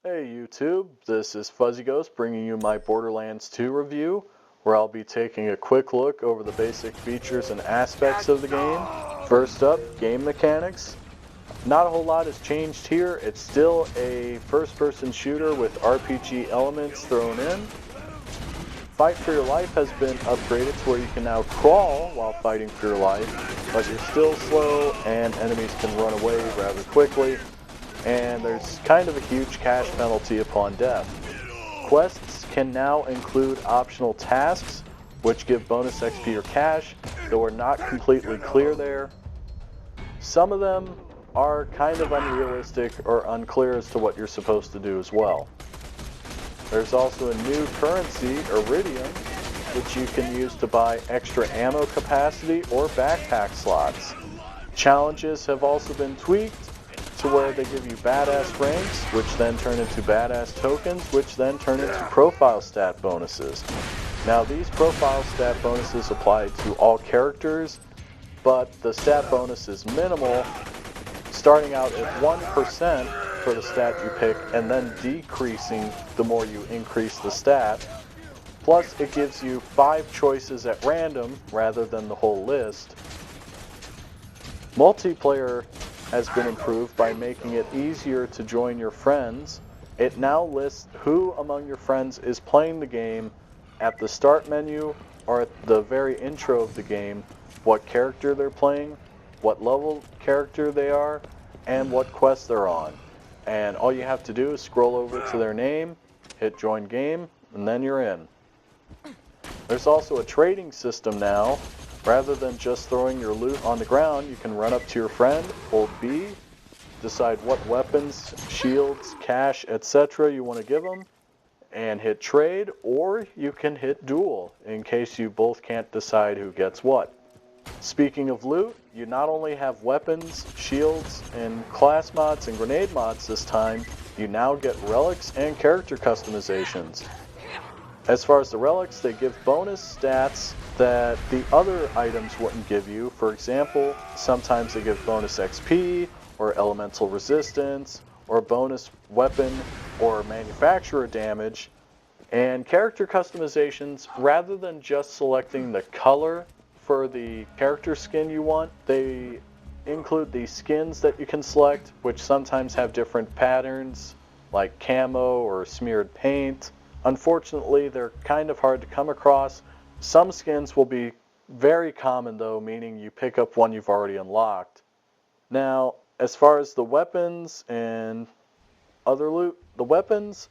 Hey YouTube, this is Fuzzy Ghost bringing you my Borderlands 2 review, where I'll be taking a quick look over the basic features and aspects of the game. First up, game mechanics. Not a whole lot has changed here. It's still a first-person shooter with RPG elements thrown in. Fight for your life has been upgraded to where you can now crawl while fighting for your life, but you're still slow and enemies can run away rather quickly. And there's kind of a huge cash penalty upon death. Quests can now include optional tasks, which give bonus XP or cash, though we're not completely clear there. Some of them are kind of unrealistic or unclear as to what you're supposed to do as well. There's also a new currency, Iridium, which you can use to buy extra ammo capacity or backpack slots. Challenges have also been tweaked to where they give you badass ranks, which then turn into badass tokens, which then turn into profile stat bonuses. Now these profile stat bonuses apply to all characters, but the stat bonus is minimal, starting out at 1% for the stat you pick and then decreasing the more you increase the stat. Plus it gives you 5 choices at random rather than the whole list. Multiplayer has been improved by making it easier to join your friends. It now lists who among your friends is playing the game at the start menu or at the very intro of the game, what character they're playing, what level character they are, and what quest they're on. And all you have to do is scroll over to their name, hit join game, and then you're in. There's also a trading system now. Rather than just throwing your loot on the ground, you can run up to your friend, hold B, decide what weapons, shields, cash, etc. you want to give them, and hit trade, or you can hit duel in case you both can't decide who gets what. Speaking of loot, you not only have weapons, shields, and class mods and grenade mods this time, you now get relics and character customizations. As far as the relics, they give bonus stats that the other items wouldn't give you. For example, sometimes they give bonus XP, or elemental resistance, or bonus weapon or manufacturer damage. And character customizations, rather than just selecting the color for the character skin you want, they include the skins that you can select, which sometimes have different patterns, like camo or smeared paint. Unfortunately, they're kind of hard to come across. Some skins will be very common though, meaning you pick up one you've already unlocked. Now, as far as the weapons and other loot, the weapons,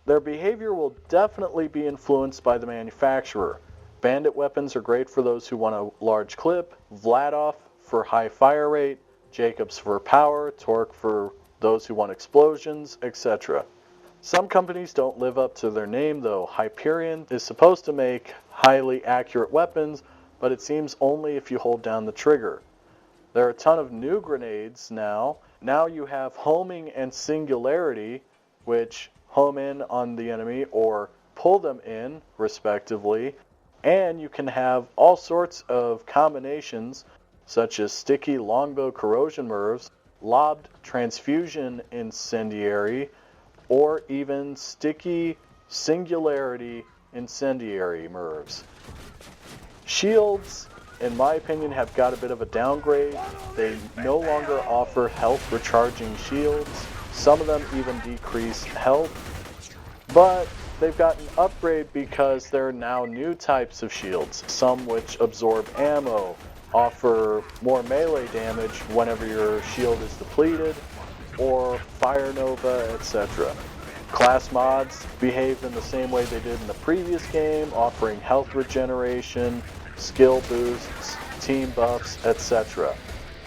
their behavior will definitely be influenced by the manufacturer. Bandit weapons are great for those who want a large clip, Vladoff for high fire rate, Jacobs for power, Torque for those who want explosions, etc. Some companies don't live up to their name though. Hyperion is supposed to make highly accurate weapons, but it seems only if you hold down the trigger. There are a ton of new grenades now. Now you have homing and singularity, which home in on the enemy or pull them in, respectively. And you can have all sorts of combinations, such as sticky longbow corrosion MIRVs, lobbed transfusion incendiary, or even sticky singularity incendiary MIRVs. Shields, in my opinion, have got a bit of a downgrade. They no longer offer health recharging shields. Some of them even decrease health. But they've got an upgrade because there are now new types of shields, some which absorb ammo, offer more melee damage whenever your shield is depleted, or Fire Nova, etc. Class mods behave in the same way they did in the previous game, offering health regeneration, skill boosts, team buffs, etc.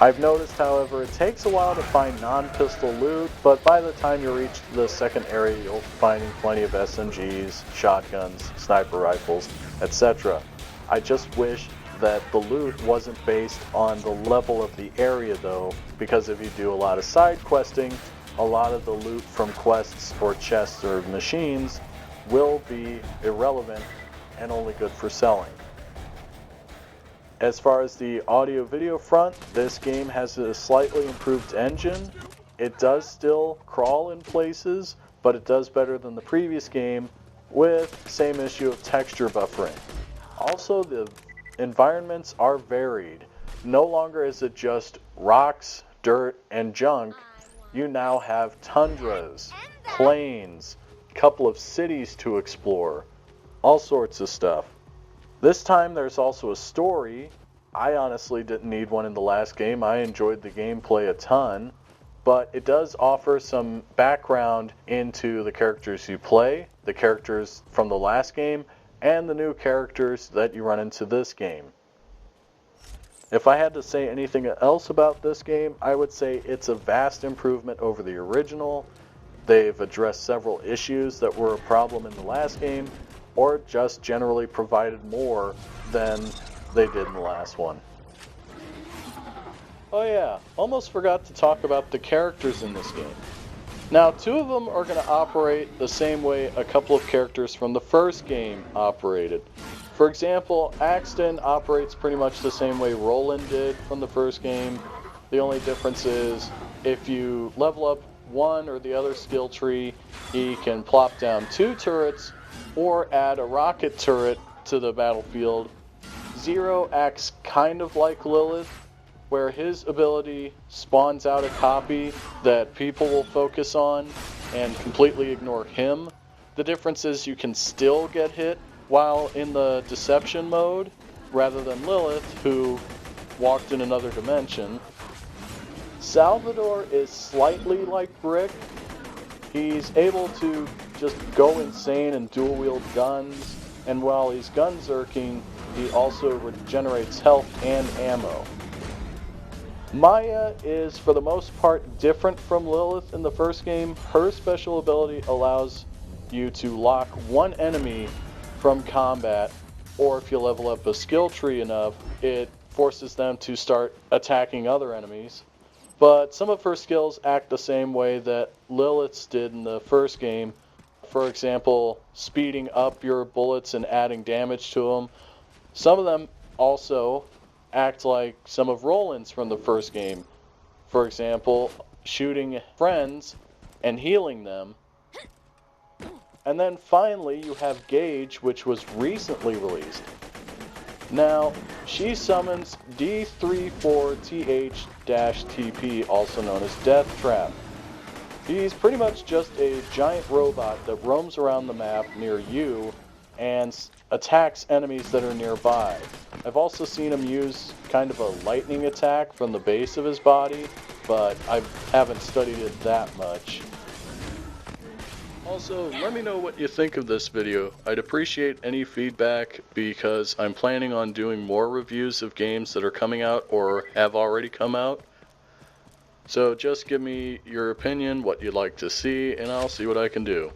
I've noticed, however, it takes a while to find non-pistol loot, but by the time you reach the second area, you'll be finding plenty of SMGs, shotguns, sniper rifles, etc. I just wish that the loot wasn't based on the level of the area though, because if you do a lot of side questing, a lot of the loot from quests or chests or machines will be irrelevant and only good for selling. As far as the audio-video front, this game has a slightly improved engine. It does still crawl in places, but it does better than the previous game with the same issue of texture buffering. Also, the environments are varied. No longer is it just rocks, dirt, and junk. You now have tundras, plains, a couple of cities to explore, all sorts of stuff. This time there's also a story. I honestly didn't need one in the last game. I enjoyed the gameplay a ton, but it does offer some background into the characters you play, the characters from the last game, and the new characters that you run into this game. If I had to say anything else about this game, I would say it's a vast improvement over the original. They've addressed several issues that were a problem in the last game, or just generally provided more than they did in the last one. Oh yeah, almost forgot to talk about the characters in this game. Now, two of them are going to operate the same way a couple of characters from the first game operated. For example, Axton operates pretty much the same way Roland did from the first game. The only difference is if you level up one or the other skill tree, he can plop down 2 turrets or add a rocket turret to the battlefield. Zero acts kind of like Lilith, where his ability spawns out a copy that people will focus on and completely ignore him. The difference is you can still get hit while in the deception mode, rather than Lilith, who walked in another dimension. Salvador is slightly like Brick. He's able to just go insane and dual-wield guns, and while he's gun-zerking, he also regenerates health and ammo. Maya is, for the most part, different from Lilith in the first game. Her special ability allows you to lock one enemy from combat, or if you level up a skill tree enough, it forces them to start attacking other enemies. But some of her skills act the same way that Lilith's did in the first game. For example, speeding up your bullets and adding damage to them. Some of them also act like some of Roland's from the first game. For example, shooting friends and healing them. And then finally you have Gage, which was recently released. Now, she summons D34TH-TP, also known as Death Trap. He's pretty much just a giant robot that roams around the map near you and attacks enemies that are nearby. I've also seen him use kind of a lightning attack from the base of his body, but I haven't studied it that much. Also, let me know what you think of this video. I'd appreciate any feedback because I'm planning on doing more reviews of games that are coming out or have already come out. So just give me your opinion, what you'd like to see, and I'll see what I can do.